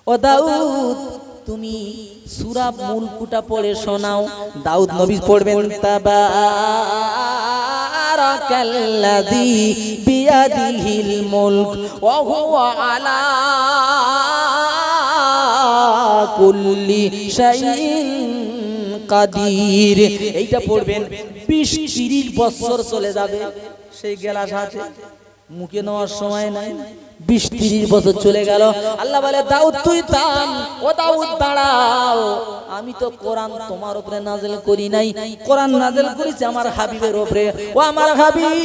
ও দাউদ তুমি সূরা মুলকটা পড়ে শোনাও। দাউদ নবী পড়বেন তাবারাকাল্লাযী বিয়াদিহিল মুলক ওয়া হুয়া আলা কুল্লি শাইইন কাদির। এইটা পড়বেন 20-30 বছর চলে যাবে, সেই গেলাস আছে মুখে নেওয়ার সময় নাই, 20-30 বছর চলে গেল। আল্লাহ বলে দাউদ তুই থাম, ও দাউদ দাঁড়াও, আমি তো কোরআন তোমার উপরে নাযিল করি নাই, কোরআন নাযিল করেছি আমার হাবিবের উপরে। ও আমার হাবিব,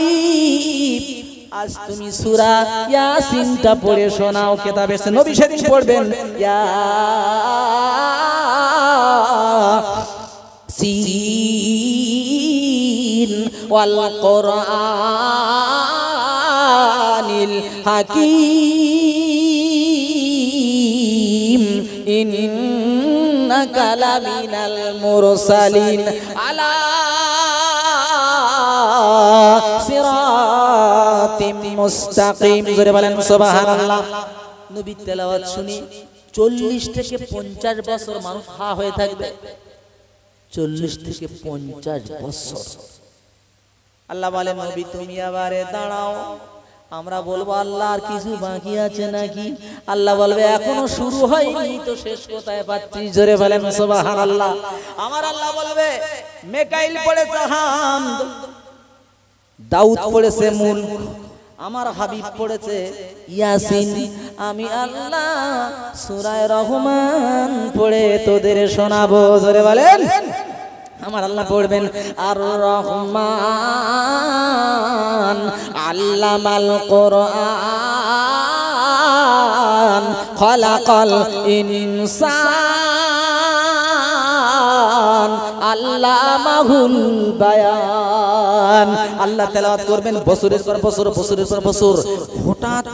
আজ তুমি সূরা ইয়াসিনটা পড়ে শোনাও। কিতাবে আছে নবী সেদিন পড়বেন ইয়াসিন ওয়াল কোরআনিল হাকীম ইন্নাকা লামিনাল মুরসালিন আলা সিরাতিম মুস্তাকিম। জোরে বলেন সুবহানাল্লাহ। নবী তেলাওয়াত শুনি 40 থেকে 50 বছর মানুষ হা হয়ে থাকবে, 40 থেকে 50 বছর। আল্লাহ বলে নবী তুমি আবারে দাঁড়াও, আমরা বলবো আল্লাহ আর কিছু বাকি আছে নাকি? আল্লাহ বলবে এখনো শুরু হয়নি তো শেষ কোথায় পাচ্ছি? জোরে বলেন সুবহানাল্লাহ। আমার আল্লাহ বলবে মিকাইল পড়েছে হামদ, দাউদ পড়েছে মুলক, আমার হাবিব পড়েছে ইয়াসিন, আমি আল্লাহ সূরা রহমান পড়ে তোদের শোনাবো। জোরে বলেন আমার আল্লাহ পড়বেন আর রহমান আল্লামাল কোরআন খলাকাল ইনসান আল্লামাহুল বায়ান। আল্লাহ তেলাওয়াত করবেন বছরের পর বছর, বছরের পর বছর, হঠাৎ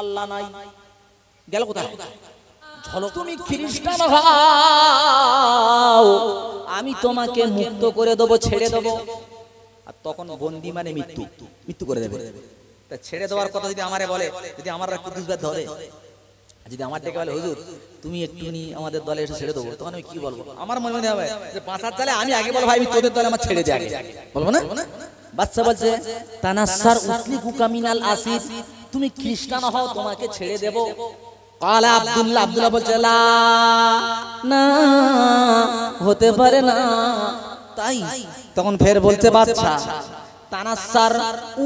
আল্লাহ নাই, গেল কোথায়? তুমি খ্রিস্টান হও, আমি তোমাকে মুক্ত করে দেবো, ছেড়ে দেবো। আর তখন বন্দি মানে মৃত্যু, মৃত্যু করে দেবে। তা ছেড়ে দেওয়ার কথা যদি আমারে বলে, যদি আমার কুতুববার ধরে, যদি আমার ডেকে বলে হুজুর তুমি একটুখানি আমাদের দলে এসে ছেড়ে দেবো, তখন আমি কি বলবো? আমার মনে মনে হবে যে বাঁচার চালে আমি আগে বলবো ভাই আমি তোদের দলে আমার ছেড়ে যাই, বলবো না? বাচ্চা বলছে তানাসার উসলিকুকা মিনাল আসির, তুমি খ্রিস্টান হও তোমাকে ছেড়ে দেবো। কালা আব্দুল্লাহ, আব্দুল্লাহ বলছে না হতে পারে না। তাই তখন ফের বলছে বাদশা তানাসার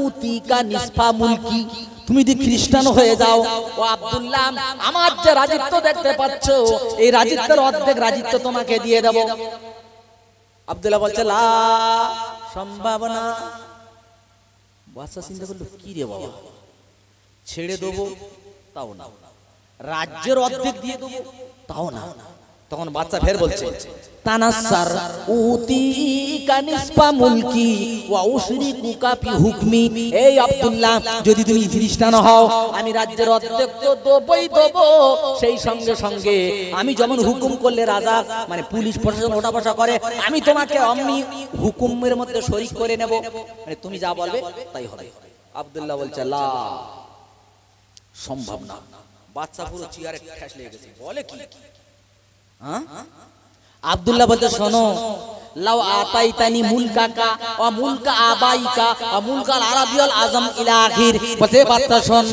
উতিকা নিসফা মুলকি, তুমি যদি খ্রিস্টান হয়ে যাও, ও আব্দুল্লাহ আমার যে রাজত্ব দেখতে পাচ্ছ এই রাজত্বের অর্ধেক রাজত্ব তোমাকে দিয়ে দেব। আব্দুল্লাহ বলছে লা সম্ভব না। বাদশা চিন্তা করলো কি রে বাবা, ছেড়ে দেবো তাও না, রাজ্যের অর্ধেক দিয়ে দেবো তাও না। তখন বাচ্চা ফের বলছে তানাসার উতিকা নিসফা মুলকি ওয়া উশরিকুকা ফি হুকমি, এই আব্দুল্লাহ যদি তুমি খ্রিস্টান হও আমি রাজ্যের অর্ধেক তো দেবই দেব, সেই সঙ্গে সঙ্গে আমি যেমন হুকুম করলে রাজা মানে পুলিশ প্রশাসন ওঠা বসা করে, আমি তোমাকে অমনি হুকুমের মধ্যে শরীক করে নেব, মানে তুমি যা বলবে তাই হবে। আব্দুল্লাহ বলছে লা সম্ভব না। বাচ্চা পুরো চেয়ারে ঠেস লেগে গেছে, বলে কি? আব্দুল্লাহ বলতে শোনো লাউ আতাইতানি মুলকাকা ওয়া মুলকা আবাইকা ওয়া মুলকাল আরাবিয়াল আজম ইলা আখির। বলতে বাচ্চা শোন,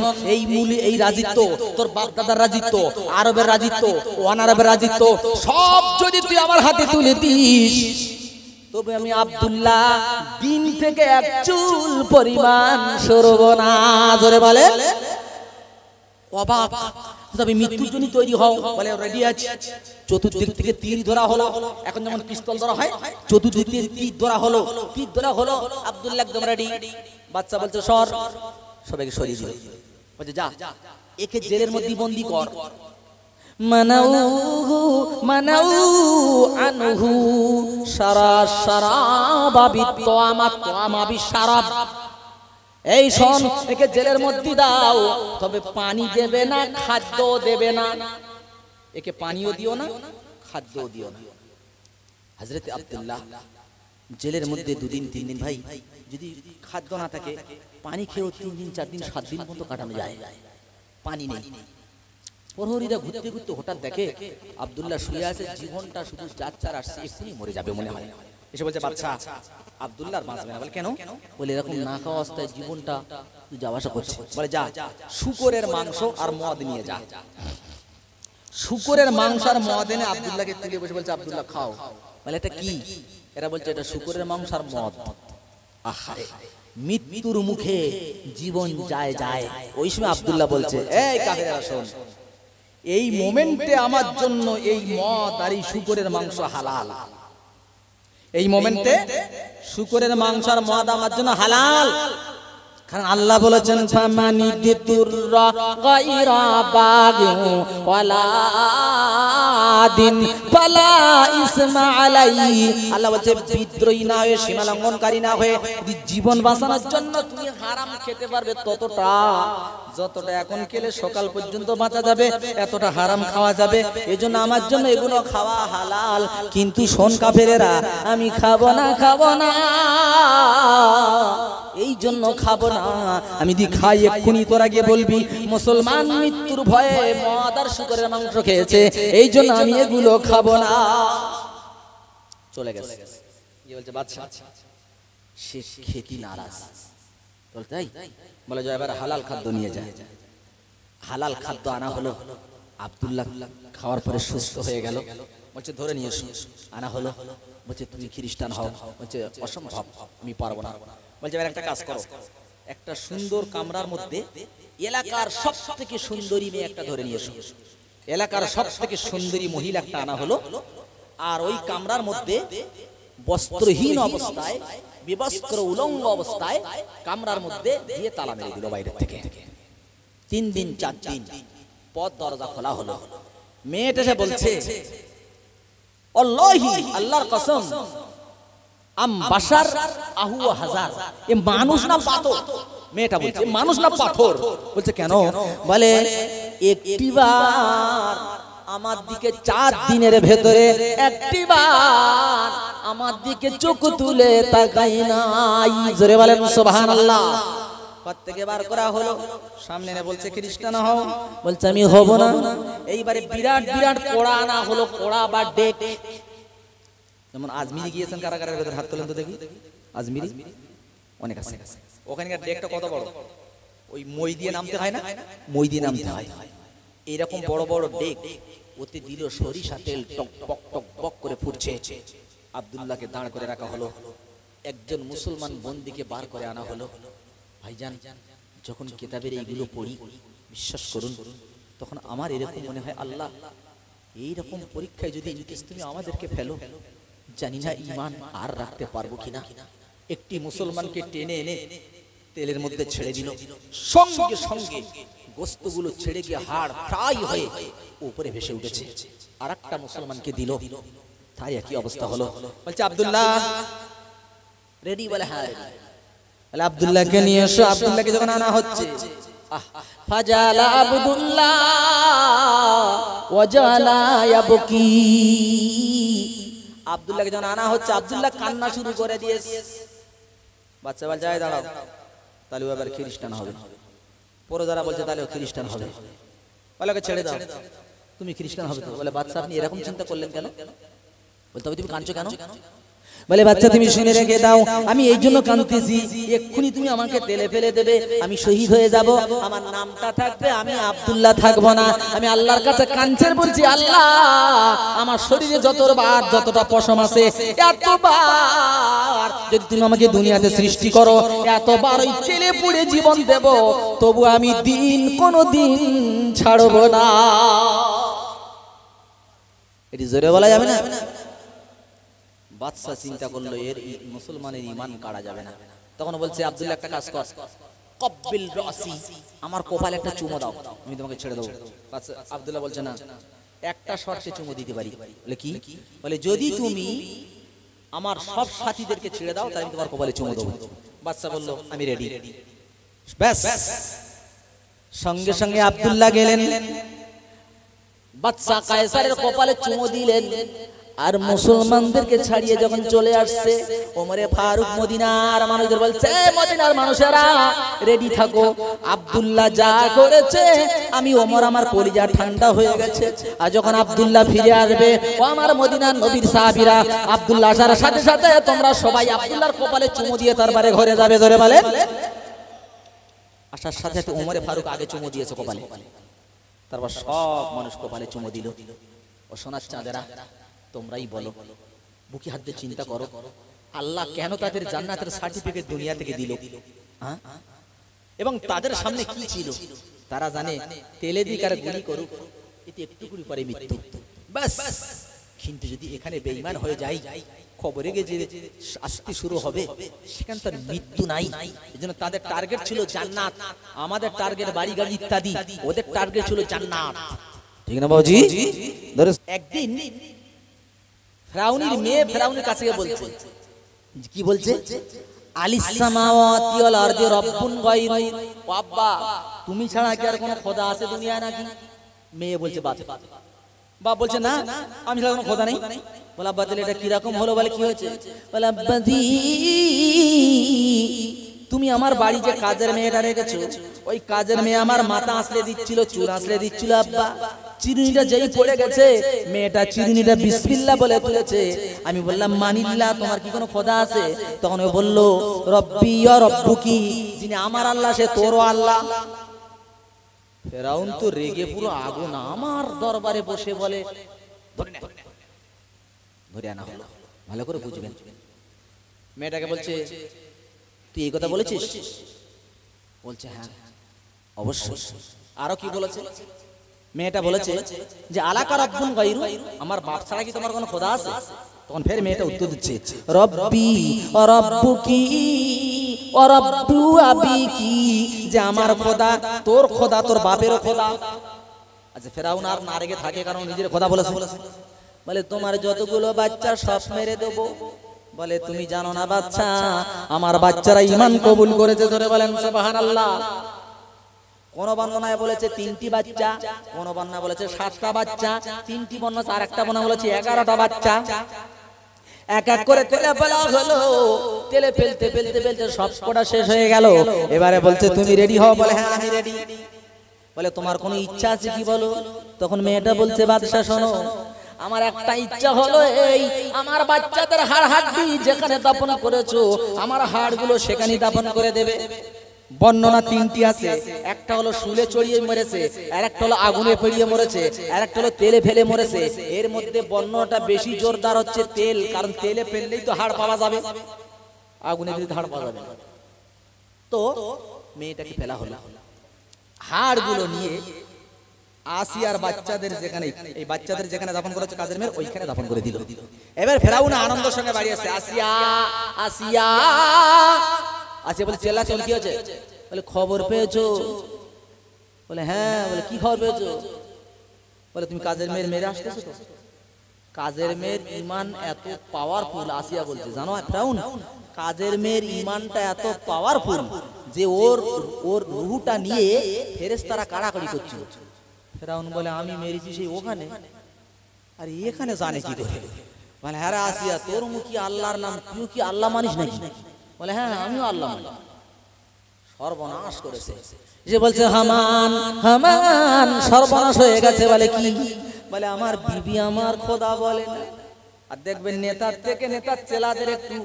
এই রাজত্ব তোর বাপ দাদার রাজত্ব, আরবের রাজত্ব, ওয়ান আরবের রাজত্ব সব যদি তুই আমার হাতে তুলে দিস, তবে আমি আব্দুল্লাহ দিন থেকে এক চুল পরিমাণ সরব না। জোরে বলে অবাক। তবে মৃত্যুর জন্য তৈরি হও, বলে রেডি আছি। চতুর্দিক থেকে তীর ধরা হলো, এখন যেমন পিস্তল ধরা হয় চতুর্দিক থেকে তীর ধরা হলো, তীর ধরা হলো। আব্দুল্লাহ একদম রেডি। বাচ্চা বলছে সর, সবাইকে সরিয়ে দিল। বলছে যা একে জেলের মধ্যে বন্দি কর। মানাউ আনহু শারাবা বিত্তামা বিশারাব। এই শোন, একে জেলের মধ্যে দাও, তবে পানি দেবে না, খাদ্য দেবে না। একে পানিও দিও না, খাদ্যও দিও না। হযরত আব্দুল্লাহ জেলের মধ্যে 2 দিন 3 দিন, ভাই যদি খাদ্য না থাকে পানি খেয়েও 3 দিন 4 দিন 7 দিন পর্যন্ত কাটানো যায়, পানি নেই। প্রহরীরা ঘুরতে ঘুরতে হঠাৎ দেখে আব্দুল্লাহ শুয়ে আছে, জীবনটা শুধু যাচ্ছে আর আসছে, এক্ষুনি মরে যাবে মনে হয়। এসে বলছে বাচ্চা আব্দুল্লাহ আর বাঁচবে না। বলে কেন? বলে এরকম না খাওয়া অবস্থায় জীবনটা যাওয়া আসা করছে। বলে যা শুকরের মাংস আর মদ নিয়ে যা। শুকরের মাংস আর মদ এনে আব্দুল্লাহকে তুলে বসে বলছে আব্দুল্লাহ খাও। বলে এটা কি? এরা বলছে এটা শুকরের মাংস আর মদ। আহারে, মৃত্যুর মুখে জীবন যায় যায়। ওই সময় আব্দুল্লাহ বলছে এই কাফেররা শোন, এই মোমেন্টে আমার জন্য এই মদ আর এই শুকরের মাংস হালাল। এই মোমেন্টে শুকরের মাংস আর মদ আমার জন্য হালাল, কারণ আল্লাহ বলেছেন ফামানি দিতুররা গায়রা বাগিন ওয়ালা আদিন ফালা ইসমা আলাইহি। আল্লাহ বলছে বিদ্রোহী না হয়ে, সীমা লঙ্ঘনকারী না হয়ে জীবন বাঁচানোর জন্য তুমি হারাম খেতে পারবে ততটা, যতটা এখন খেলে সকাল পর্যন্ত বাঁচা যাবে, এতটা হারাম খাওয়া যাবে। এজন্য আমার জন্য এগুলো খাওয়া হালাল। কিন্তু শোন কাফেরেরা, আমি খাবো না, খাবো না, এই জন্য খাবো না। আমি দি খাই এক্ষুনি তোরা গিয়ে বলবি মুসলমান মৃত্যুর ভয়ে মদ আর শুকরের মাংস খেয়েছে, এই জন্য আমি এগুলো খাবো না। চলে গেছে। কি বলছে বাদশা? সে খেতে নারাজ। বল তাই? বলে যায় এবার হালাল খাদ্য নিয়ে যায়। হালাল খাদ্য আনা হলো। আব্দুল্লাহ খাওয়ার পরে সুস্থ হয়ে গেল। বলছে ধরে নিয়ে এসো। আনা হলো। বলছে তুমি খ্রিস্টান হও। বলছে অসম্ভব, আমি পারবো না। বলছে এবার একটা কাজ করো, একটা সুন্দর কামরার মধ্যে এলাকার সব থেকে সুন্দরী মেয়ে একটা ধরে নিয়ে এসো। এলাকার সব থেকে সুন্দরী মহিলা একটা আনা হলো। আর ওই কামরার মধ্যে বস্ত্রহীন অবস্থায়, বিবস্ত্র উলঙ্গ অবস্থায় কামরার মধ্যে দিয়ে তালা মেরে দিল বাইরে থেকে। 3 দিন 4 দিন পথ দরজা খোলা হলো। মেয়েটা এসে বলছে আল্লাহি, আল্লাহর কসম, আম বাশার আহু হাজার, এ মানুষ না পাথর। মেয়েটা বলছে মানুষ না পাথর। বলছে কেন? বলে একটিবার আমার দিকে 4 দিনের ভেতরে একটিবার আমার দিকে চোখ তুলে তাকাই নাই। জোরে বলেন সুবহানাল্লাহ। প্রত্যেকে বার করা হলো, সামনে এনে বলছে খ্রিস্টান হও। বলছে আমি হব না। এইবারে বিরাট বিরাট কোড়া আনা হলো, কোড়া বা ডেক। যেমন আজমিরি গিয়েছেন কারাগারের ভেতর, হাত তোলেন তো দেখি। আজমিরি অনেক আছে। ওখানকার ডেকটা কত বড়, ওই মই দিয়ে নামতে হয় না, মই দিয়ে নামতে হয়। এইরকম বড় বড় ডেক, ওতে দিল সরিষা তেল, টক টক টক টক করে ফুটছে। আব্দুল্লাহকে দাঁড় করে রাখা হলো। একজন মুসলমান বন্দীকে বার করে আনা হলো। ভাইজান, যখন কিতাবের এইগুলো পড়ি, বিশ্বাস করুন, তখন আমার এরকম মনে হয় আল্লাহ, এইরকম পরীক্ষায় যদি তুমি আমাদেরকে ফেলো, জানি না ঈমান আর রাখতে পারবো কিনা। একটি মুসলমানকে টেনে এনে তেলের মধ্যে ছেড়ে দিল, সঙ্গে সঙ্গে গোস্তগুলো ছেড়ে গিয়ে হাড় ফ্রাই হয়ে উপরে ভেসে উঠেছে। আর একটা মুসলমানকে দিল, তাই একই অবস্থা হলো। বলছে আব্দুল্লাহ রেডি? বলে হ্যাঁ। বলে আব্দুল্লাহকে নিয়ে এসো। আব্দুল্লাহকে যখন আনা হচ্ছে, ফাজালা আব্দুল্লাহ ওয়াজালা ইয়াবকি। আব্দুল্লাহকে যখন আনা হচ্ছে, আব্দুল্লাহ কান্না শুরু করে দিয়েছে। বাচ্চা বল যায় দাঁড়াও, তাহলে এবার খ্রিস্টান হবে। পরে যারা বলছে তাহলে খ্রিস্টান হবে। বলে ওকে ছেড়ে দাও, তুমি খ্রিস্টান হবে তো। বলে বাচ্চা আপনি এরকম চিন্তা করলেন কেন? বলতে হবে তুমি কাঁদছো কেন? বলে বাচ্চা তুমি শুনে রেখে দাও, আমি এই জন্য কাঁদতেছি, এক্ষুনি তুমি আমাকে তেলে ফেলে দেবে, আমি শহীদ হয়ে যাব, আমার নামটা থাকবে, আমি আব্দুল্লাহ থাকবো না। আমি আল্লাহর কাছে কাঁদছে, বলছি আল্লাহ, আমার শরীরে যতবার যতটা পশম আছে, এতবার যদি তুমি আমাকে দুনিয়াতে সৃষ্টি করো, এতবার ওই তেলে পুড়ে জীবন দেব, তবু আমি দিন কোনো দিন ছাড়বো না। এটি জোরে বলা যাবে না। বাদশা চিন্তা করলো এর মুসলমানের ঈমান কাড়া যাবে না। তখন বলছে আব্দুল্লাহ একটা কাজ কর, কব্বিল রাসি, আমার কপালে একটা চুমো দাও, আমি তোমাকে ছেড়ে দেবো। বাদশা আব্দুল্লাহ বলছে না, একটা শর্তে চুমো দিতে পারি। বলে কি? বলে যদি তুমি আমার সব সাথীদেরকে ছেড়ে দাও, তাহলে আমি তোমার কপালে চুমো দেবো। বাদশা বলল আমি রেডি। ব্যাস, সঙ্গে সঙ্গে আব্দুল্লাহ গেলেন, বাদশা কায়সারের কপালে চুমো দিলেন। আর মুসলমানদেরকে ছাড়িয়ে যখন চলে আসছে, ওমরে ফারুক মদিনার মানুষদের বলছে, মদিনার মানুষেরা রেডি থাকো, আব্দুল্লাহ যা করেছে আমি ওমর আমার কলিজা ঠান্ডা হয়ে গেছে। আর যখন আব্দুল্লাহ ফিরে আসবে, ও আমার মদিনার নবীর সাহাবীরা, আব্দুল্লাহ আসার সাথে সাথে তোমরা সবাই আব্দুল্লাহর কপালে চুমু দিয়ে তারপরে ঘরে যাবে। ধরে বলে আসার সাথে সাথে ওমরে ফারুক আগে চুমু দিয়েছে কপালে, তারপর সব মানুষ কপালে চুমু দিল। ও সোনার চাঁদেরা, তোমরাই বলো, বুকে হাত দিয়ে চিন্তা করো, আল্লাহ কেন তাদের জান্নাতের সার্টিফিকেট দুনিয়া থেকে দিল? হ্যাঁ, এবং তাদের সামনে কি ছিল? তারা জানে তেলে দিক আর গুলি করুক, এতে একটুকুনি পরে মৃত্যু, বাস। কিন্তু যদি এখানে বেঈমান হয়ে যায়, খবরে গিয়ে যে শাস্তি শুরু হবে, সেখানে তার মৃত্যু নাই। এজন্য তাদের টার্গেট ছিল জান্নাত, আমাদের টার্গেট বাড়ি গাড়ি ইত্যাদি, ওদের টার্গেট ছিল জান্নাত। ঠিক না বাবুজি? একদিন ফেরাউনের মেয়ে ফেরাউনের কাছে গিয়ে বলছে, কি বলছে? আলিস সামাওয়াতি ওয়াল আরদি রাব্বুন গায়রু, ও আব্বা তুমি ছাড়া কি আর কোনো খোদা আছে দুনিয়ায় নাকি? মেয়ে বলছে, বাপ বলছে, না আমি ছাড়া কোনো খোদা নেই। বলে আব্বা তাহলে এটা কি রকম হলো? বলে কি হয়েছে? বলে আব্বা জি, তুমি আমার বাড়ি যে কাজের মেয়েটা রেখেছো, ওই কাজের মেয়ে আমার মাথা আঁচড়ে দিচ্ছিল, চুল আঁচড়ে দিচ্ছিল। আব্বা চিরুনিটা যেই পড়ে গেছে, মেয়েটা চিরুনিটা বিসমিল্লাহ বলে তুলেছে। আমি বললাম, মানিল্লাহ, তোমার কি কোনো খোদা আছে? তখন ও বলল, রব্বি ওয়া রব্বুকি, যিনি আমার আল্লাহ সে তোরও আল্লাহ। ফেরাউন তো রেগে পুরো আগুন, আমার দরবারে বসে বলে, ধরে আনা হলো। ভালো করে বুঝবেন, মেয়েটাকে বলছে, তুই এই কথা বলেছিস? বলছে, হ্যাঁ অবশ্যই। আরো কি বলেছে? মেয়েটা বলেছে যে আলাকা রাব্বুন গায়রু, আমার বাপ ছাড়া কি তোমার কোনো খোদা আছে? তখন ফের মেয়েটা উত্তর দিচ্ছে, রব্বি ওয়া রাব্বুকি ওয়া রাব্বু আবিকি, যে আমার খোদা তোর খোদা, তোর বাপেরও খোদা। আচ্ছা, ফেরাউন আর না রেগে থাকে কারণ নিজের খোদা বলেছে। বলে তোমার যতগুলো বাচ্চা সব মেরে দেবো। বলে তুমি জানো না বাচ্চা, আমার বাচ্চারা ঈমান কবুল করেছে। ধরে বলেন সুবহানাল্লাহ। কোন বর্ণনায় বলেছে 3টি বাচ্চা, কোন বর্ণনা বলেছে 7টা বাচ্চা, 3টি বর্ণনা, আর একটা বর্ণনা বলেছে 11টা বাচ্চা। এক এক করে তেলে ফেলা হলো, তেলে ফেলতে ফেলতে ফেলতে সব কটা শেষ হয়ে গেল। এবারে বলছে তুমি রেডি হও? বলে হ্যাঁ আমি রেডি। বলে তোমার কোনো ইচ্ছা আছে কি বলো? তখন মেয়েটা বলছে, বাদশা শোনো, আমার একটা ইচ্ছা হলো এই, আমার বাচ্চাদের হাড় হাড্ডি যেখানে দাফন করেছো, আমার হাড়গুলো সেখানেই দাফন করে দেবে। বর্ণনা 3টি আছে, একটা হলো শুলে চড়িয়ে মরেছে, আর একটা হলো আগুনে পুড়িয়ে মরেছে, আর একটা হলো তেলে ফেলে মরেছে। এর মধ্যে বর্ণনাটা বেশি জোরদার হচ্ছে তেল, কারণ তেলে ফেললেই তো হাড় পাওয়া যাবে, আগুনে দিলে হাড় পাওয়া যাবে। তো মেয়েটাকে ফেলা হলো, হাড়গুলো নিয়ে আসিয়ার বাচ্চাদের যেখানে, এই বাচ্চাদের যেখানে দাফন করেছে কাজের মেয়ের, ওইখানে দাফন করে দিল। এবার ফেরাউন আনন্দের সঙ্গে বাড়ি আসছে, আসিয়া আসিয়া আসিয়া বলে, চেল্লা চল, কি হয়েছে? বলে খবর পেয়েছো? বলে হ্যাঁ। বলে কি খবর পেয়েছো? বলে তুমি কাজের মেয়ের মেরে আসতেছো তো। কাজের মেয়ের ঈমান এত পাওয়ারফুল, আসিয়া বলছে, জানো ফেরাউন, কাজের মেয়ের ঈমানটা এত পাওয়ারফুল যে ওর রুহটা নিয়ে ফেরেশতারা কাড়াকাড়ি করছিল। ফেরাউন বলে, আমি মেরেছি সেই ওখানে, আর এখানে জানে কি করে? বলে হ্যাঁ আসিয়া, তোর মুখে আল্লাহর নাম, তুই কি আল্লাহ মানিস নাকি? বলে হ্যাঁ আমিও আল্লাহ মানি। সর্বনাশ করেছে। যে বলছে হামান, হামান সর্বনাশ হয়ে গেছে। বলে কি? বলে আমার বিবি আমার খোদা বলে না। আর দেখবেন নেতার থেকে নেতার চেলাদের একটু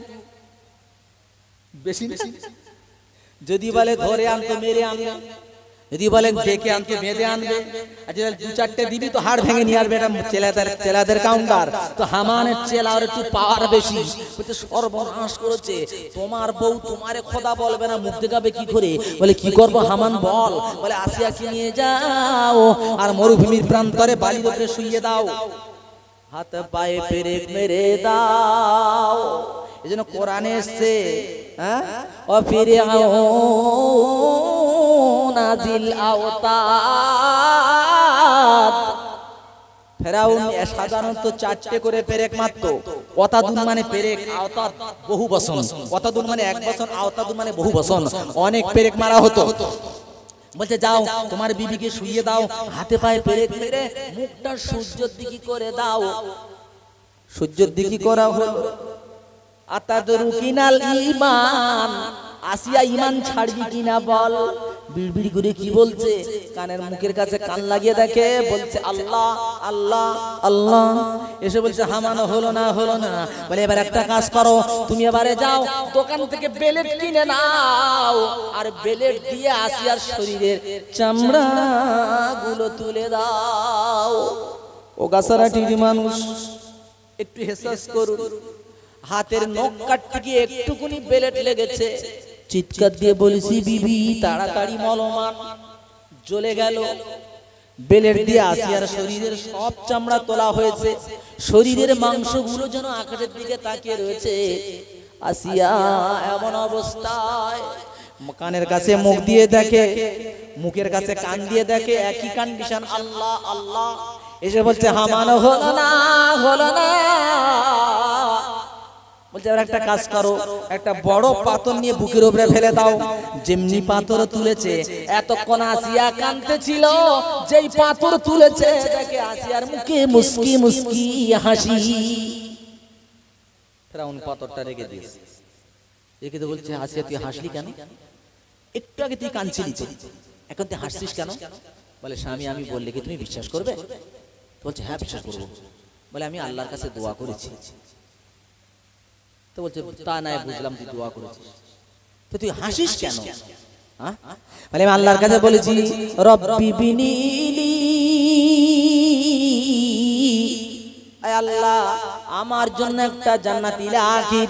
বেশি বেশি, যদি বলে ধরে আনতে মেরে আনবে, যদি বলেন ডেকে আনতে বেঁধে আনবে, আর যদি 2-4টে দিবি তো হাড় ভেঙে নিয়ে আসবে। এটা চেলাদের কাউন্টার। তো হামানের চেলার একটু পাওয়ার বেশি। বলছে সর্বনাশ করেছে, তোমার বউ তোমারে খোদা বলবে না, মুখ দেখাবে কি করে? বলে কি করবো হামান বল? বলে আসিয়াকে নিয়ে যাও আর মরুভূমির প্রান্তরে বালির উপরে শুইয়ে দাও, হাত পায়ে পেরেক মেরে দাও। এজন্য কোরআনে এসেছে, হ্যাঁ, ও ফিরে নাজিল আওতাদ। ফেরাউন সাধারণত 4টে করে পেরেক মারতো। ওতাদুন মানে পেরেক, আওতাদ বহু বচন। ওতাদুন মানে 1 বচন, আওতাদুন মানে বহু বচন। অনেক পেরেক মারা হতো। বলছে যাও তোমার বিবিকে শুইয়ে দাও, হাতে পায়ে পেরেক মেরে মুখটা সূর্যের দিকে করে দাও। সহ্যের দিকে করা হলো। আতাদরুকিনাল ঈমান, আসিয়া ঈমান ছাড়বি কিনা বল। বিড়বিড় করে কি বলছে, কানের মুখের কাছে কান লাগিয়ে দেখে, বলছে আল্লাহ আল্লাহ আল্লাহ। এসে বলছে হামানো হলো না হলো না। বলে এবার একটা কাজ করো, তুমি এবারে যাও দোকান থেকে বেলেট কিনে নাও, আর বেলেট দিয়ে আসিয়ার শরীরের চামড়া গুলো তুলে দাও। ও গাছারাটির মানুষ, একটু হেসাস করুন। হাতের নখ কাটতে গিয়ে একটুকুনি বেলেট লেগেছে, চিৎকার দিয়ে বলেছি বিবি তাড়াতাড়ি মলমান। জ্বলে গেল। বেলেট দিয়ে আসিয়ার শরীরের সব চামড়া তোলা হয়েছে, শরীরের মাংসগুলো যেন আকাশের দিকে তাকিয়ে রয়েছে। আসিয়া এমন অবস্থায়, কানের কাছে মুখ দিয়ে দেখে, মুখের কাছে কান দিয়ে দেখে, একই কন্ডিশন, আল্লাহ আল্লাহ। এসে বলছে হামানো হলো না হলো না। বলছে আর একটা কাজ করো, একটা বড় পাথর নিয়ে বুকের উপরে ফেলে দাও। যেমনি পাথর তুলেছে, এতক্ষণ আসিয়া কাঁদতে ছিল, যেই পাথর তুলেছে দেখে আসিয়ার মুখে মুস্কি মুস্কি হাসি। ফেরাউন পাথরটা রেখে দিয়েছে। রেখে দিয়ে বলছে আসিয়া তুই হাসলি কেন? একটু আগে তুই কাঁদছিলি তো, এখন তুই হাসছিস কেন? বলে স্বামী আমি বললে কি তুমি বিশ্বাস করবে? বলছে হ্যাঁ বিশ্বাস করবো। বলে আমি আল্লাহর কাছে দোয়া করেছি। তো বলছে তা নাই বুঝলাম তুই দোয়া করেছিস, তো তুই হাসিস কেন? মানে আমি আল্লাহর কাছে বলেছি রব্বি বিনিলি, আল্লাহ আমার জন্য একটা জান্নাত ইলাহি,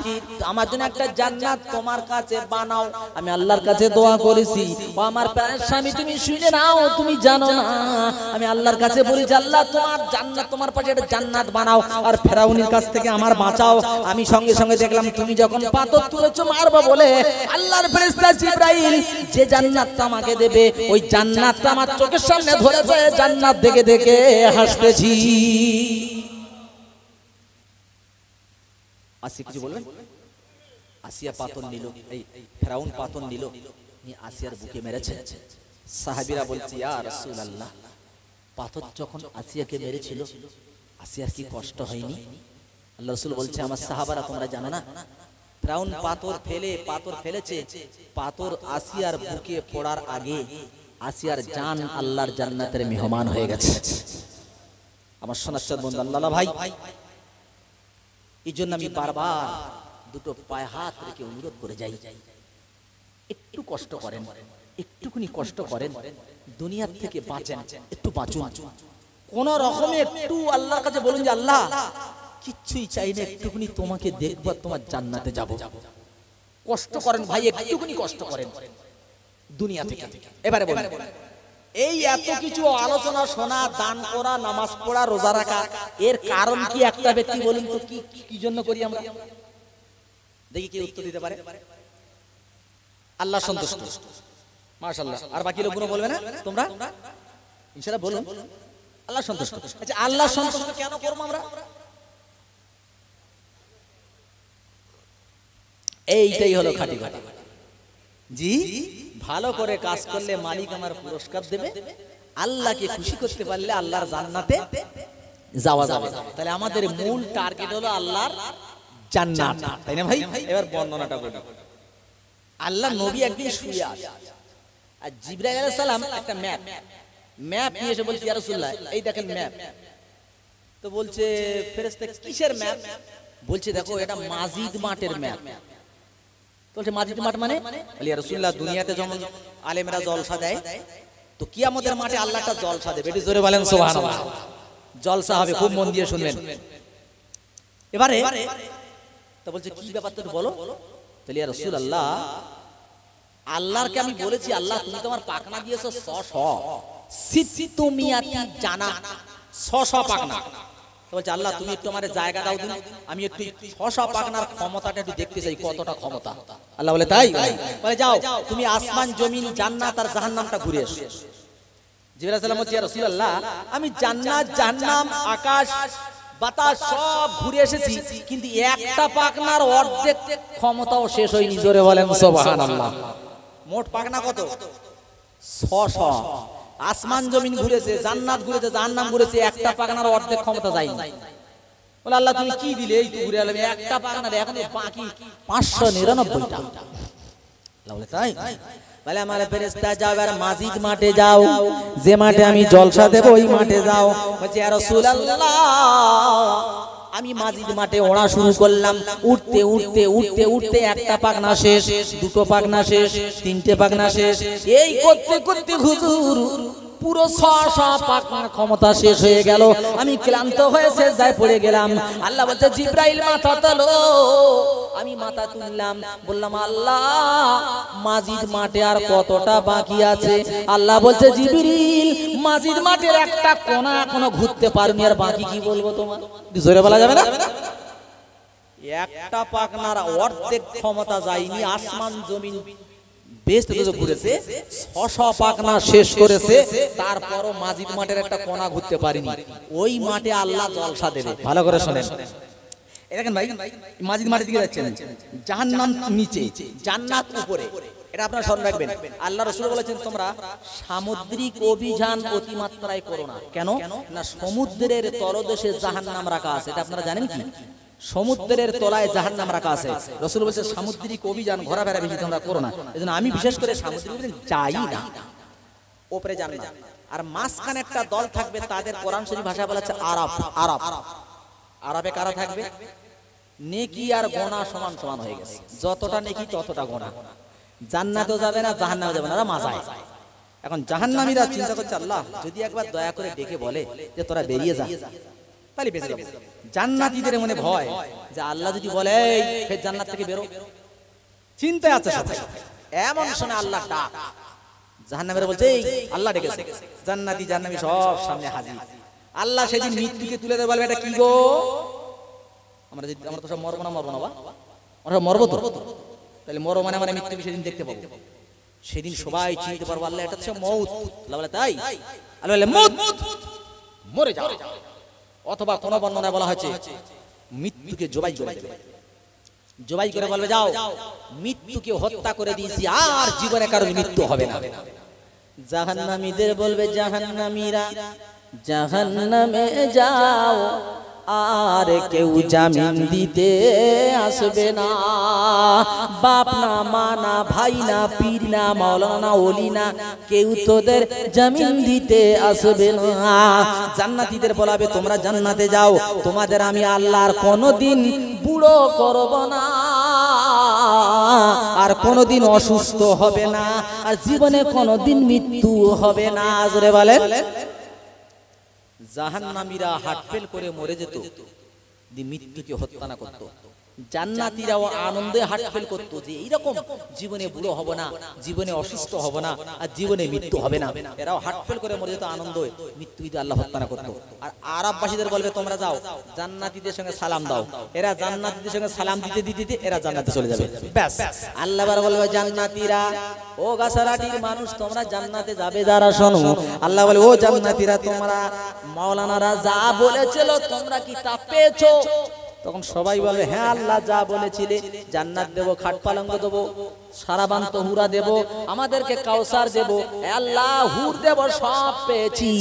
আমার জন্য একটা জান্নাত তোমার কাছে বানাও। আমি আল্লাহর কাছে দোয়া করেছি। ও আমার প্রাণের স্বামী তুমি শুনে নাও, তুমি জানো না আমি আল্লাহর কাছে বলেছি আল্লাহ তোমার জান্নাত, তোমার পাশে একটা জান্নাত বানাও, আর ফেরাউনের কাছ থেকে আমার বাঁচাও। আমি সঙ্গে সঙ্গে দেখলাম তুমি যখন পাথর তুলেছো মারবা বলে, আল্লাহর ফেরেশতা জিবরাইল যে জান্নাতটা আমাকে দেবে, ওই জান্নাতটা আমার চোখের সামনে ধরেছে, জান্নাত দেখে দেখে হাসতেছি। আসিয়া কিছু বলবেন? আসিয়া পাথর নিল, এই ফেরাউন পাথর নিল, আসিয়ার বুকে মেরেছে। সাহাবীরা বলছে ইয়া রাসূলুল্লাহ, পাথর যখন আসিয়াকে মেরেছিল আসিয়ার কি কষ্ট হয়নি? আল্লাহ রাসূল বলছে আমার সাহাবারা তোমরা জানো না, ফেরাউন পাথর ফেলেছে, পাথর আসিয়ার বুকে পড়ার আগে আসিয়ার জান আল্লাহর জান্নাতের মেহমান হয়ে গেছে। আমার সোনার বন্ধু আল্লাহ ভাই, এই জন্য আমি বারবার দুটো পায়ে হাত রেখে অনুরোধ করে যাই, একটু কষ্ট করেন, একটুখানি কষ্ট করেন, দুনিয়ার থেকে বাঁচেন, একটু বাঁচুন। কোন রকমে একটু আল্লাহর কাছে বলুন যে আল্লাহ কিচ্ছুই চাই না, একটুখানি তোমাকে দেখবো, তোমার জান্নাতে যাব। কষ্ট করেন ভাই, একটুখানি কষ্ট করেন দুনিয়া থেকে। এবারে বলেন, এই এত কিছু আলোচনা শোনা, দান করা, নামাজ পড়া, রোজা রাখা, এর কারণ কি একটা ব্যক্তি বলুন তো, কি জন্য করি আমরা? দেখি কি উত্তর দিতে পারে। আল্লাহ সন্তুষ্ট, মাশাআল্লাহ। আর বাকি লোকগুলো বলবে না তোমরা? ইনশাআল্লাহ বলুন আল্লাহ সন্তুষ্ট। আচ্ছা আল্লাহ সন্তুষ্ট কেন করব আমরা? এইটাই হলো খাঁটি কথা। জি, ভালো করে কাজ করলে মালিক আমার পুরস্কার দেবে, আল্লাহকে খুশি করতে পারলে আল্লাহর জান্নাতে যাওয়া যাবে। তাহলে আমাদের মূল টার্গেট হলো আল্লাহর জান্নাত, তাই না ভাই? এবার বর্ণনাটা বলি। আল্লাহ নবী একদিন শুয়ে আছে, আর জিবরাইল আলাইহিস সালাম একটা ম্যাপ নিয়ে এসে বলছে ইয়া রাসূলুল্লাহ এই দেখেন ম্যাপ। তো বলছে ফেরেশতা কিসের ম্যাপ? বলছে দেখো এটা মাজিদ মাঠের ম্যাপ। বলছে মাজিদ মাঠ মানে? বলি ইয়া রাসূলুল্লাহ দুনিয়াতে যেমন আলেমরা জলসা দেয়, তো কিয়ামতের মাঠে আল্লাহ একটা জলসা দেবে। একটু জোরে বলেন সুবহানাল্লাহ। জলসা হবে, খুব মন দিয়ে শুনবেন। এবারে তো বলছে কি ব্যাপার তো বলো। তাহলে ইয়া রাসূলুল্লাহ আল্লাহরকে আমি বলেছি আল্লাহ তুমি তোমার পাখনা দিয়েছো 600 জানা 600 পাখনা। তো বলছে আল্লাহ তুমি একটু আমার জায়গা দাও দিন, আমি একটু 600 পাখনার ক্ষমতাটা একটু দেখতে চাই, কতটা ক্ষমতা। আল্লাহ বলে তাই? বলে যাও তুমি আসমান জমিন জান্নাত আর জাহান্নামটা ঘুরে এসো। জিবরাইল আলাইহিস সালাম বলছে ইয়া রাসূলুল্লাহ আমি জান্নাত জাহান্নাম আকাশ বাতাস সব ঘুরে এসেছি, কিন্তু একটা পাখনার অর্ধেক ক্ষমতাও শেষ হয়নি। জোরে বলেন সুবহানাল্লাহ। মোট পাখনা কত? 600। আসমান জমিন ঘুরেছে, জান্নাত ঘুরেছে, জাহান্নাম ঘুরেছে, একটা পাখনার অর্ধেক ক্ষমতা যায়নি। বলে আল্লাহ তুমি কি দিলে? এই তো ঘুরে এলাম, একটা পাখনা এখন বাকি 599টা। বলে তাই? বলে আমার ফেরেশতা যাও আর মাজিদ মাঠে যাও, যে মাঠে আমি জলসা দেব ওই মাঠে যাও। বলছে ইয়া রাসূলুল্লাহ আমি মাজিদ মাঠে ওড়া শুরু করলাম, উঠতে উঠতে উঠতে উঠতে একটা পাখনা শেষ, দুটো পাখনা শেষ, তিনটে পাখনা শেষ, এই করতে করতে হুজুর পুরো 600 পাখনার ক্ষমতা শেষ হয়ে গেল। আমি ক্লান্ত হয়ে সিজদায় পড়ে গেলাম। আল্লাহ বলছে জিবরাইল মাথা তোলো। আমি মাথা তুললাম, বললাম আল্লাহ মাজিদ মাঠে আর কতটা বাকি আছে? আল্লাহ বলছে জিবরিল মাজিদ মাঠের একটা কোণা এখনো ঘুরতে পারোনি, আর বাকি কি বলবো তোমার? জোরে বলা যাবে না? একটা পাখনার অর্ধেক ক্ষমতা যায়নি, আসমান জমিন বেস্ট তো ঘুরেছে, 600 পাখনা শেষ করেছে, তারপরও মাজিদ মাঠের একটা কোণা ঘুরতে পারিনি। ওই মাঠে আল্লাহ জলসা দেবে। ভালো করে শুনেন। দেখেন ভাই, মাজিদ মাঠের দিকে যাচ্ছেন, জাহান্নাম নিচে, জান্নাত উপরে। এটা আপনারা স্মরণ রাখবেন। আল্লাহ রাসূল বলেছেন তোমরা সামুদ্রিক অভিযান অতিমাত্রায় করো না। কেন না? সমুদ্রের তলদেশে জাহান্নাম রাখা আছে। এটা আপনারা জানেন কি? সমুদ্রের তলায় জাহান্নাম রাখা আছে। রাসূল বলেছে সামুদ্রিক অভিযান ঘোরাফেরা বেশি তোমরা করো না। এজন্য আমি বিশেষ করে সামুদ্রিক অভিযান যাই না, উপরে যান না। আর মাঝখানে একটা দল থাকবে, তাদের কোরআন শরীফ ভাষায় বলা আছে আরাব। আরাব আরবে কারা থাকবে? নেকি আর গোনা সমান সমান হয়ে গেছে, যতটা নেকি ততটা গোনা। জান্নাতেও যাবে না, জাহান্নামে যাবে না, ওরা মাজায়। এখন জাহান্নামীরা চিন্তা করছে আল্লাহ যদি একবার দয়া করে ডেকে বলে যে তোরা বেরিয়ে যা, তাহলে বেঁচে যাবে। জান্নাতীদের মনে ভয় যে আল্লাহ যদি বলে এই ফের জান্নাত থেকে বেরো, চিন্তায় আছে সাথে। এমন সময় আল্লাহ ডাক, জাহান্নামীরা বলছে এই আল্লাহ ডেকেছে। জান্নাতি জাহান্নামী সব সামনে হাজির। আল্লাহ সেদিন মৃত্যুকে তুলে দেবে, বলবে এটা কি গো? আমরা তো সব মরবো না বা আমরা মরবো তো, তাহলে মরো মানে মানে মৃত্যুকে সেদিন দেখতে পাবো। সেদিন সবাই চিনতে পারবো আল্লাহ এটা হচ্ছে মউত। আল্লাহ বলে তাই? আল্লাহ বলে মউত, মরে যাও। অথবা কোন বর্ণনায় বলা হয়েছে মৃত্যুকে জবাই করে দেবে। জবাই করে বলবে যাও মৃত্যুকে হত্যা করে দিয়েছি, আর জীবনে কারোর মৃত্যু হবে না। জাহান্নামীদের বলবে জাহান্নামীরা জাহান্নামে যাও, আর কেউ জামিন দিতে আসবে না। বাপ না, মা না, ভাই না, পীর না, মাওলানা না, ওলি না, কেউ তোদের জামিন দিতে আসবে না। জান্নাতীদের বলাবে তোমরা জান্নাতে যাও, তোমাদের আমি আল্লাহর কোনোদিন বুড়ো করব না, আর কোনোদিন অসুস্থ হবে না, আর জীবনে কোনোদিন মৃত্যু হবে না। জোরে বলেন। জাহান্নামীরা হার্টফেল করে মরে যেত, মৃত্যুকে হত্যা না করত। জান্নাতীরাও আনন্দে হার্টফেল করত যে এইরকম জীবনে বুড়ো হব না, জীবনে অসুস্থ হব না, আর জীবনে মৃত্যু হবে না। এরাও হার্টফেল করে মরে যেত আনন্দে, মৃত্যু যদি আল্লাহ হত্যা না করতো। আর আরববাসীদের বলবে তোমরা যাও জান্নাতীদের সঙ্গে সালাম দাও, এরা জান্নাতীদের সঙ্গে সালাম দিতে দিতে এরা জান্নাতে চলে যাবে। ব্যাস আল্লাহ বলবে জান্নাতীরা, ও গাছারাটির মানুষ তোমরা জান্নাতে যাবে যারা শোনো। আল্লাহ বলে ও জান্নাতীরা তোমরা মাওলানারা যা বলেছিল তোমরা কি তা পেয়েছো? তখন সবাই বলবে হ্যাঁ আল্লাহ যা বলেছিলে, জান্নাত দেব, খাট পালঙ্ক দেব, সারাবান তহুরা দেব, আমাদেরকে কাউসার দেব, আল্লাহ হুর দেব, সব পেয়েছি।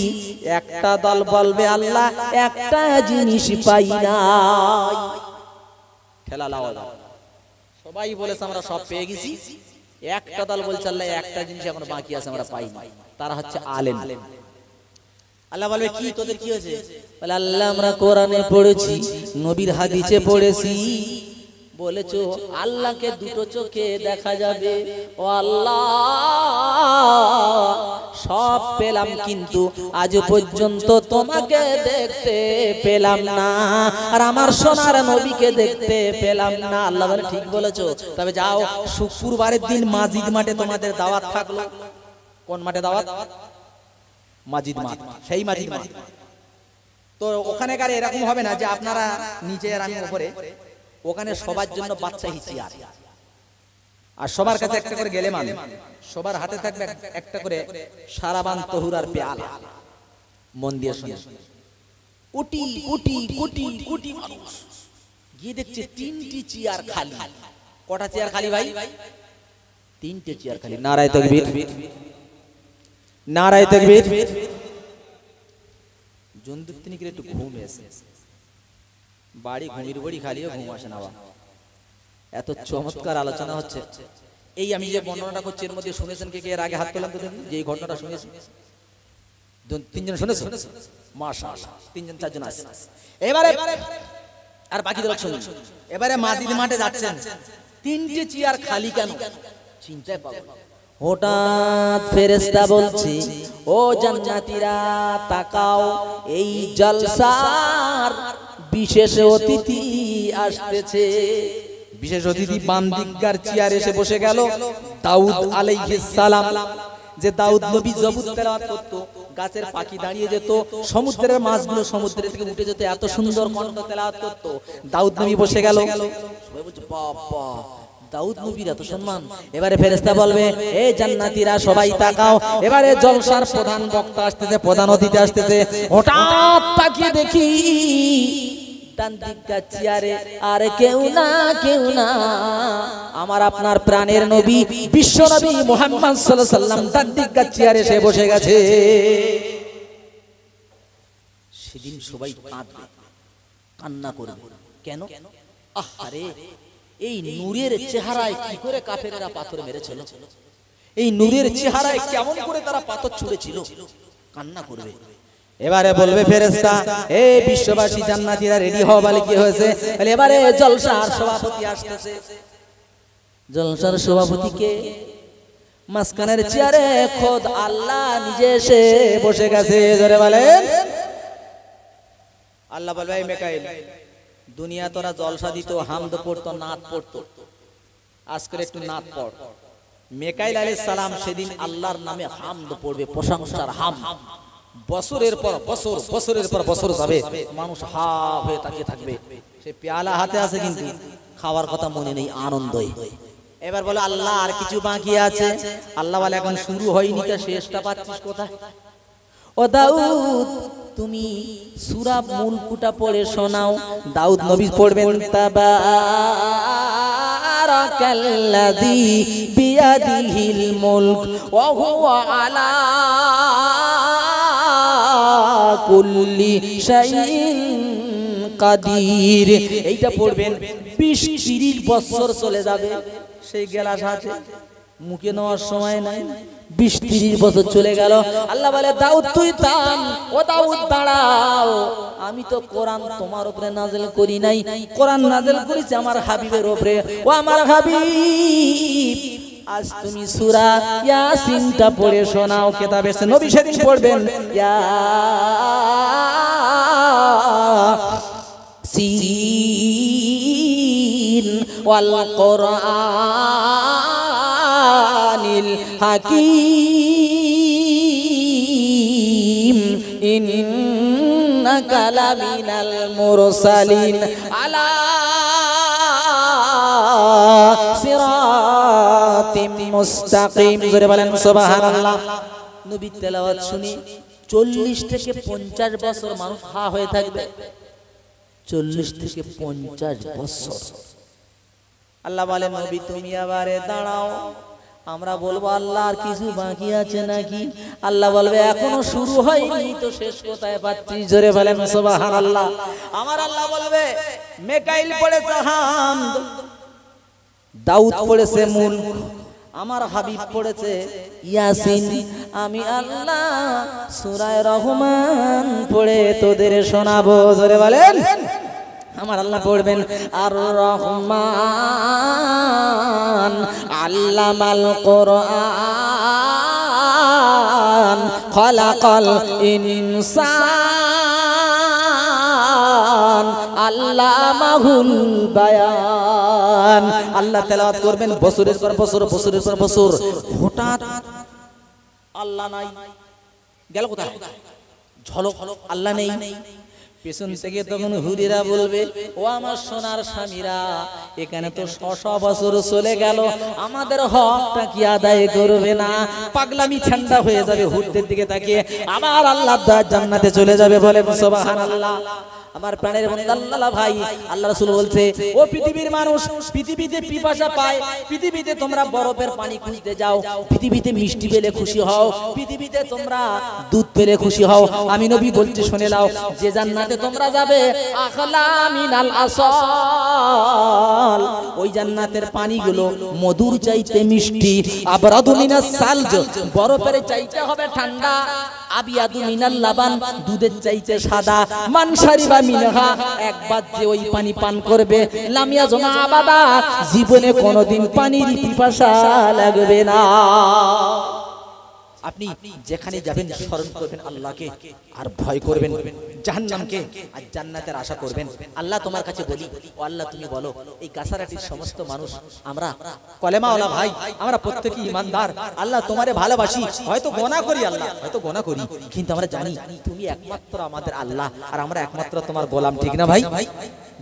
একটা দল বলবে আল্লাহ একটা জিনিস পাই নাই। ঠেলা লাও, সবাই বলেছে আমরা সব পেয়ে গেছি। একটা দল বলছে আল্লাহ একটা জিনিস এখন বাকি আছে আমরা পাইনি, তারা হচ্ছে আলেম। আল্লাহ বলবে কি তোদের কি হয়েছে? বলে আল্লাহ আমরা কোরআনে পড়েছি, নবীর হাদিসে পড়েছি, বলেছো আল্লাহকে দুটো চোখে দেখা যাবে। ও আল্লাহ সব পেলাম, কিন্তু আজ পর্যন্ত তোমাকে দেখতে পেলাম না, আর আমার সোনার নবীকে দেখতে পেলাম না। আল্লাহ বলে ঠিক বলেছো, তবে যাও শুক্রবারের দিন মাজিদ মাঠে তোমাদের দাওয়াত থাকলো। কোন মাঠে দাওয়াত? মাজিদ মাঠ, সেই মাজিদ মাঠ। তো ওখানে কারে এরকম হবে না যে আপনারা নিচে আর আমি উপরে, ওখানে সবার জন্য বাচ্চা হিচিয়ার, আর সবার কাছে একটা করে গেলেমান, সবার হাতে থাকবে একটা করে সারাবান তহুরার পেয়ালা। মন দিয়ে শুনে, কোটি কোটি কোটি কোটি মানুষ গিয়ে দেখছে 3টি চেয়ার খালি। কটা চেয়ার খালি ভাই? 3টে চেয়ার খালি। নারায়ে তাকবীর, নারায়ে তাকবীর। 2-3 একটু ঘুম এসে বাড়ি ঘুমির বাড়ি খালিও ঘুম আসে না। এত চমৎকার আলোচনা হচ্ছে। এই আমি যে বর্ণনাটা করছি এর মধ্যে শুনেছেন কে কে? এর আগে হাত তোলেন তো দেখি, যে এই ঘটনাটা শুনেছেন। তিনজন শুনেছেন? মাশাআল্লাহ, তিনজন চারজন আছে। এবারে আর বাকিদের শুনুন। এবারে মাজিদ মাঠে যাচ্ছেন, তিনটে চেয়ার খালি কেন? চিন্তায় পাবেন। হঠাৎ ফেরেশতা বলছে, ও জান্নাতীরা তাকাও, এই জলসার বিশেষ অতিথি আসতেছে। বিশেষ অতিথি বাম দিককার চেয়ারে এসে বসে গেল দাউদ আলাইহিস সালাম। যে দাউদ নবী জবুর তেলাওয়াত করত, গাছের পাখি দাঁড়িয়ে যেত, সমুদ্রের মাছগুলো সমুদ্রের থেকে উঠে যেত, এত সুন্দর কণ্ঠ তেলাওয়াত করত। দাউদ নবী বসে গেল। সবাই বলছে বাবা, দাউদ নবীর এত সম্মান। এবারে ফেরেশতা বলবে, এই জান্নাতীরা সবাই তাকাও, এবারে জলসার প্রধান বক্তা আসতেছে, প্রধান অতিথি আসতেছে। হঠাৎ তাকিয়ে দেখি ডান দিককার চেয়ারে আর কেউ না আমার আপনার প্রাণের নবী বিশ্ব নবী মুহাম্মদ সাল্লাল্লাহু আলাইহি ওয়াসাল্লাম ডান দিককার চেয়ারে এসে বসে গেছে। সেদিন সবাই কাঁদবে, কান্না করবে। কেন? আহারে, এই নূরের চেহারায় কি করে কাফেররা পাথর মেরেছিল, এই নূরের চেহারায় কেমন করে তারা পাথর ছুঁড়েছিল, কান্না করবে। এবারে বলবে ফেরেশতা, এই বিশ্ববাসী জান্নাতীরা রেডি হও। বলে কি হয়েছে? বলে এবারে জলসার সভাপতি আসতেছে। জলসার সভাপতিকে মাঝখানের চেয়ারে খোদ আল্লাহ নিজে এসে বসে গেছে। জোরে বলেন। আল্লাহ বলবে, এই মিকাইল, দুনিয়া তোরা জলসা দিত, হামদ পড়তো, নাত পড়তো, আজকে একটু নাত পড়। মিকাইল আলাইহিস সালাম সেদিন আল্লাহর নামে হামদ পড়বে, প্রশংসার হাম। বছরের পর বছর, বছরের পর বছর যাবে, মানুষ হা হয়ে তাকিয়ে থাকবে। সে পেয়ালা হাতে আছে কিন্তু খাওয়ার কথা মনে নেই, আনন্দই। এবার বলে, আল্লাহ আর কিছু বাকি আছে। আল্লাহ বলে, এখন শুরু হয়নি, তা শেষটা পাচ্ছিস কোথায়? ও দাউদ, তুমি সূরা মুলকটা পড়ে শোনাও। দাউদ নবী পড়বেন, তাবারাকাল্লাযী বিয়াদিহিল মুলক ওয়া হুয়া আলা কুল্লি শাইইন কাদির। এইটা পড়বেন, 20-30 বছর চলে যাবে। সেই গেলাস আছে, মুখে নেওয়ার সময় নাই, 20-30 বছর চলে গেল। আল্লাহ বলে, দাউদ তুই থাম, ও দাউদ দাঁড়াও, আমি তো কোরআন তোমার উপরে নাযিল করি নাই, কোরআন নাযিল করেছি আমার হাবিবের উপরে। ও আমার হাবিব, আজ তুমি সূরা ইয়াসিনটা পড়ে শোনাও। কিতাবে এসেছে নবী সেদিন পড়বেন ইয়াসিন ওয়াল কোরআনিল হাকীম ইন্নাকা লামিনাল মুরসালিন আলা সিরাতিম মুস্তাকিম। জোরে বলেন সুবহানাল্লাহ। নবী তেলাওয়াত শুনি 40 থেকে 50 বছর মানুষ হা হয়ে থাকবে। 40 থেকে 50 বছর। আল্লাহ বলে, নবী তুমি আবারে দাঁড়াও। আমরা বলবো, আল্লাহ আর কিছু বাকি আছে নাকি? আল্লাহ বলবে, এখনো শুরু হয়নি, তো শেষ কোথায় পাচ্ছিস? জোরে বলেন সুবহানাল্লাহ। আমার আল্লাহ বলবে, মিকাইল পড়েছে হামদ, দাউদ পড়েছে মুলক, আমার হাবিব পড়েছে ইয়াসিন, আমি আল্লাহ সূরা রহমান পড়ে তোদের শোনাবো। জোরে বলেন। আমার আল্লাহ পড়বেন, আর রহমান আল্লামাল কোরআন খলাকাল ইনসান আল্লামাহুল বায়ান। আল্লাহ তেলাওয়াত করবেন বছরের পর বছর, বছরের পর বছর। হঠাৎ আল্লাহ নাই, গেল কোথায়? ঝলক, আল্লাহ নেই। পেছন থেকে তখন হুরিরা বলবে, ও আমার সোনার স্বামীরা, এখানে তো 600 বছর চলে গেল, আমাদের হকটা কি আদায় করবে না? পাগলামি ঠান্ডা হয়ে যাবে, হুরদের দিকে তাকিয়ে আবার আল্লাহ জান্নাতে চলে যাবে। বলে সুবহানাল্লাহ। আমার প্রাণের বন্ধু আল্লাহ ভাই, আল্লাহ রাসূল বলছে ও পৃথিবীর মানুষ, পৃথিবীতে পিপাসা পায়, পৃথিবীতে তোমরা বরফের পানি খুঁজতে যাও, পৃথিবীতে মিষ্টি পেলে খুশি হও, পৃথিবীতে তোমরা দুধ পেলে খুশি হও, আমি নবী বলছি শুনে নাও, যে জান্নাতে তোমরা যাবে আখলা মিনাল আসাল, ওই জান্নাতের পানিগুলো মধুর চাইতে মিষ্টি, আবরাদু মিনাস সালজ, বরফের চাইতে হবে ঠান্ডা, আবিয়াদু মিনাল লাবান, দুধের চাইতে সাদা, মান শারিবা মিনহা, একবার যে ওই পানি পান করবে লামিয়া জমা আবাদা, জীবনে কোনোদিন পানির পিপাসা লাগবে না। আপনি যেখানে যাবেন স্মরণ করবেন আল্লাহকে, আর ভয় করবেন জাহান্নামকে, আর জান্নাতের আশা করবেন। আল্লাহ তোমার কাছে বলি, ও আল্লাহ তুমি বলো, এই গাছারাটির সমস্ত মানুষ আমরা কলেমাওয়ালা ভাই, আমরা প্রত্যেকই ইমানদার, আল্লাহ তোমারে ভালোবাসি, হয়তো গোনা করি আল্লাহ, হয়তো গোনা করি, কিন্তু আমরা জানি তুমি একমাত্র আমাদের আল্লাহ, আর আমরা একমাত্র তোমার গোলাম, ঠিক না ভাই?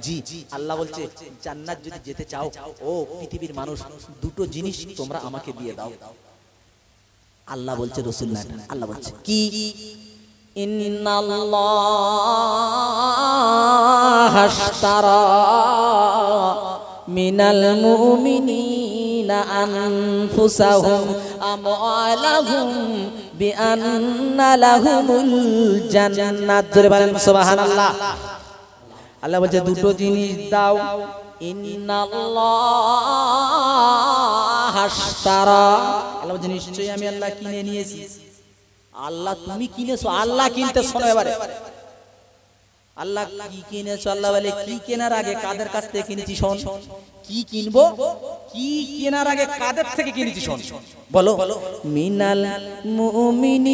জি, আল্লাহ বলছে জান্নাত যদি যেতে চাও ও পৃথিবীর মানুষ, দুটো জিনিস তোমরা আমাকে দিয়ে দাও। আল্লাহ বলছে, রাসূল না, আল্লাহ বলছে কি, ইন্নাল্লাহা আশতারা মিনাল মুমিনিনা আনফুসাহুম আমওয়ালাহুম বিআন্না লাহুমুল জান্নাত। জোরে বলেন সুবহানাল্লাহ। আল্লাহ বলছে দুটো জিনিস দাও, ইন্নাল্লাহা আশতারা, আল্লাহ বলছে নিশ্চয়ই আমি আল্লাহ কিনে নিয়েছি। আল্লাহ তুমি কিনেছো, আল্লাহ কিনতে শোনো এবারে, আল্লাহ কি কিনেছো? আল্লাহ বলে কি কেনার আগে কাদের কাছ থেকে কিনেছি শোন, কি কিনবো, কি কেনার আগে কাদের থেকে কিনেছি শোন, বলো। মিনাল মুমিনিন,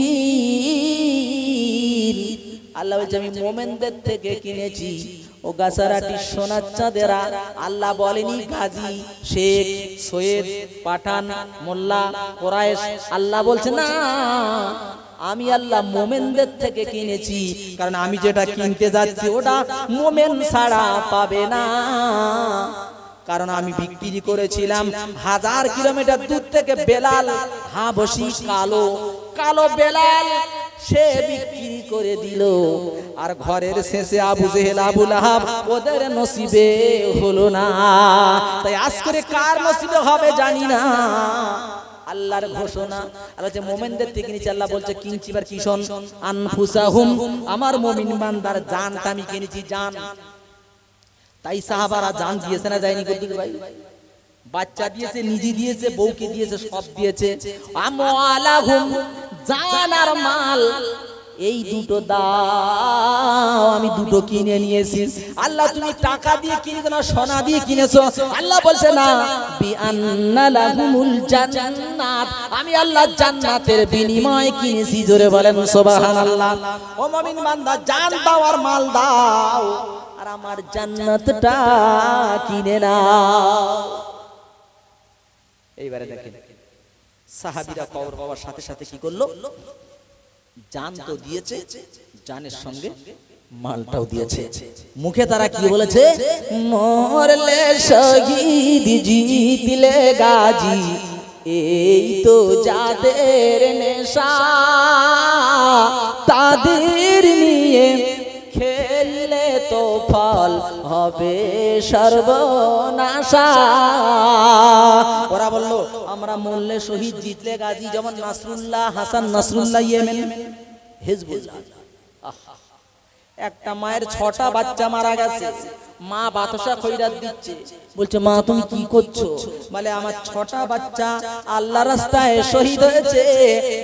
আল্লাহ বলছে আমি মুমিনদের থেকে কিনেছি। ও গাছারাটি সোনার চাঁদেরা, আল্লাহ বলেনি গাজী, শেখ, সৈয়দ, পাঠান, মোল্লা, কোরাইশ, আল্লাহ বলছে না, আমি আল্লাহ মোমেনদের থেকে কিনেছি, কারণ আমি যেটা কিনতে যাচ্ছি ওটা মোমেন ছাড়া পাবে না, কারণ আমি বিক্রি করেছিলাম 1000 কিলোমিটার দূর থেকে বেলাল হাবশী, কালো কালো বেলাল, সে বিক্রি করে দিল, আর ঘরের শেষে আবু জেহেল, আবু লাহাব, ওদের নসিবে হলো না। তাই আজ করে কার নসিবে হবে জানি না, আল্লাহর ঘোষণা। আল্লাহ যে মুমিনদের থেকে কিনেছি, আল্লাহ বলছে কিনছি বার কি শোন, আনফুসাহুম, আমার মুমিন বান্দার জানটা আমি কিনেছি, জান। তাই সাহাবারা জান দিয়েছে না যায়নি কদ্দুর ভাই? বাচ্চা দিয়েছে, নিজে দিয়েছে, বউকে দিয়েছে, সব দিয়েছে। আমওয়ালাহুম, জান আর মাল, এই দুটো দাও, আমি দুটো কিনে নিয়েছি। আল্লাহ তুমি টাকা দিয়ে কিনেছো না সোনা দিয়ে কিনেছো? আল্লাহ বলছে না, বিআন্না লাহুমুল জান্নাত, আমি আল্লাহ জান্নাতের বিনিময়ে কিনেছি। জোরে বলেন সুবহানাল্লাহ। ও মুমিন বান্দা, জান দাও আর মাল দাও, আর আমার জান্নাতটা কিনে নাও। এইবারে দেখেন সাহাবীরা কবর বাবার সাথে সাথে কি করলো, জান তো দিয়েছে, জানের সঙ্গে মালটাও দিয়েছে। মুখে তারা কি বলেছে, মরলে শহীদ জিতলে গাজী, এই তো যাদের নেশা, তাদের নিয়ে খেললে তো ফল হবে সর্বনাশা। ওরা বলল আমরা মরলে শহীদ, জিতলে গাজী, যেমন নাসরুল্লাহ, হাসান নাসরুল্লাহ, ইয়েমেন, হিজবুল্লাহ। একটা মায়ের 6টা বাচ্চা মারা গেছে, মা বাতাসা খৈরাত দিচ্ছে, বলছে মা তুমি কি করছো? বলে আমার 6টা বাচ্চা আল্লাহর রাস্তায় শহীদ হয়েছে,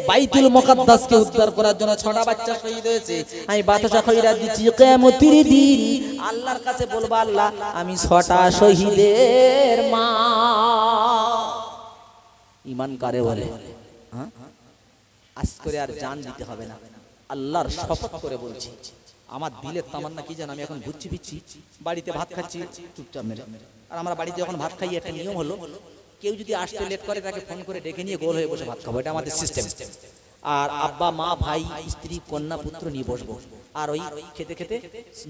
বাইতুল মুকাদ্দাসকে উদ্ধার করার জন্য 6টা বাচ্চা শহীদ হয়েছে, আমি বাতাসা খৈরাত দিচ্ছি, কিয়ামতের দিন আল্লাহর কাছে বলবো আল্লাহ আমি 6টা শহীদের মা। ঈমান কারে বলে? হ্যাঁ, আজ করে আর জান দিতে হবে না, আল্লাহর শপথ করে বলছি, আমার দিলের তামান্না কি জান, আমি এখন ঘুরছি ফিরছি, বাড়িতে ভাত খাচ্ছি চুপচাপ মেরে, আর আমরা বাড়িতে যখন ভাত খাই একটা নিয়ম হলো, কেউ যদি আসতে লেট করে তাকে ফোন করে ডেকে নিয়ে গোল হয়ে বসে ভাত খাবো, এটা আমাদের সিস্টেম। আর আব্বা মা ভাই স্ত্রী কন্যা পুত্র নিয়ে বসবো, আর ওই খেতে খেতে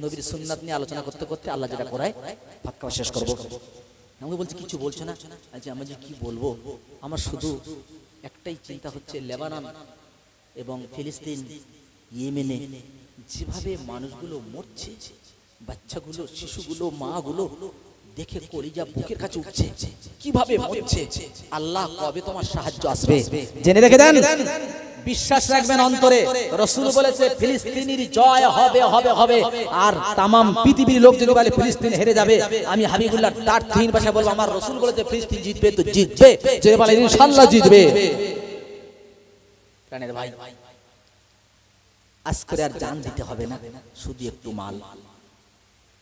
নবীর সুন্নাত নিয়ে আলোচনা করতে করতে আল্লাহ যেটা করায় ভাত খাওয়া শেষ করবো। আমাকে বলছে কিছু বলছে না, আচ্ছা আমি যে কি বলবো, আমার শুধু একটাই চিন্তা হচ্ছে, লেবানন এবং ফিলিস্তিন, ইয়েমেনে যেভাবে মানুষগুলো মরছে, বাচ্চাগুলো, শিশুগুলো, মাগুলো দেখে কলিজা বুকের কাছে উঠছে, কিভাবে মরছে। আল্লাহ কবে তোমার সাহায্য আসবে জেনে রেখে দেন, বিশ্বাস রাখবেন অন্তরে। রাসূল বলেছে ফিলিস্তিনের জয় হবে হবে হবে, আর তামাম পৃথিবীর লোক যদি বলে ফিলিস্তিন হেরে যাবে, আমি হাবিবুল্লাহ তার তিন ভাষা বলবো আমার রাসূল বলেছে ফিলিস্তিন জিতবে তো জিতবে, যে বলে ইনশাআল্লাহ জিতবে। প্রাণের ভাই, আজ করে আর জান দিতে হবে না, শুধু একটু মাল।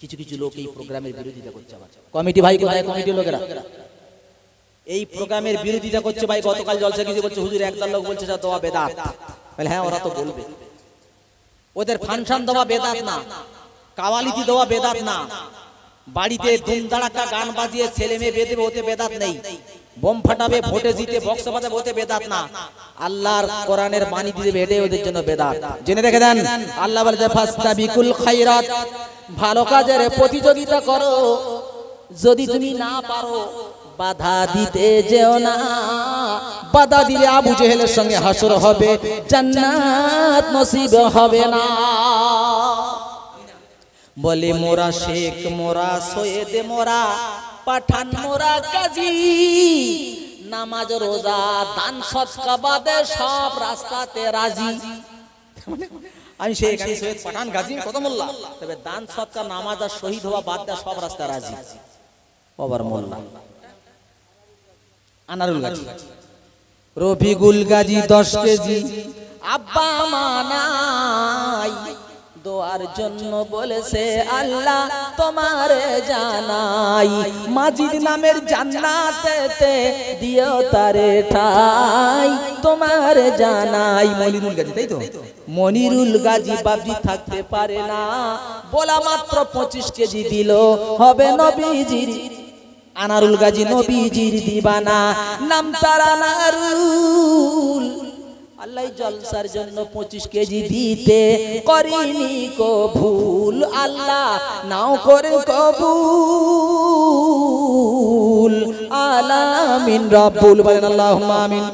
কিছু কিছু লোক এই প্রোগ্রামের বিরোধিতা করছে, আবার কমিটি ভাই কোথায়, কমিটির লোকেরা এই প্রোগ্রামের বিরোধিতা করছে। ভাই গতকাল জলসা কিছু বলছে, হুজুর একদল লোক বলছে যা দোয়া বেদাত। বলে হ্যাঁ ওরা তো বলবে, ওদের ফাংশন দেওয়া বেদাত না, কাওয়ালিতি দেওয়া বেদাত না, বাড়িতে ধুমধাড়াক্কা গান বাজিয়ে ছেলে মেয়ে বেঁধে ওতে বেদাত নেই, বোম ফাটাবে, ভোটে জিতে বক্স বাজাবে ওতে বেদাত না, আল্লাহর কোরআনের বাণী দিবে এটাই ওদের জন্য বেদাত। জেনে রেখে দেন, আল্লাহ বলে ফাস্তাবিকুল খায়রাত, ভালো কাজের প্রতিযোগিতা করো, যদি তুমি না পারো বাধা দিতে যেও না, বাধা দিলে আবু জেহেলের সঙ্গে হাসর হবে, জান্নাত নসিব হবে না। বলে মোরা শেখ, মোরা সৈয়দ, মোরা পাঠান, মোরা কাজী, নামাজ রোজা দান সদকা বাদে সব রাস্তাতে রাজি। আমি শেখ, আমি সৈয়দ, পাঠান, গাজী, কত মোল্লা, তবে দান সদকা নামাজ আর শহীদ হওয়া বাদ দেওয়া সব রাস্তা রাজি। বাবার মোল্লা আনারুল গাজী, রফিকুল গাজী 10 কেজি, আব্বা মানাই দোয়ার জন্য বলেছে আল্লাহ তোমারে জানাই, মাজিদ নামের জান্নাতেতে দিও তারে ঠাই, তোমারে জানাই। মনিরুল গাজী, তাই তো মনিরুল গাজী বাবজি থাকতে পারে না, বলা মাত্র 25 কেজি দিল হবে নবীজির। আনারুল গাজী নবীজির দিবানা, নাম তারা আনারুল। আল্লাহ জলসার জন্য 25 কেজি দিতে করিনি কবুল, আল্লাহ নাও করে কবুল। আলামিন রব্বুল বলেন আল্লাহুম্মা আমিন।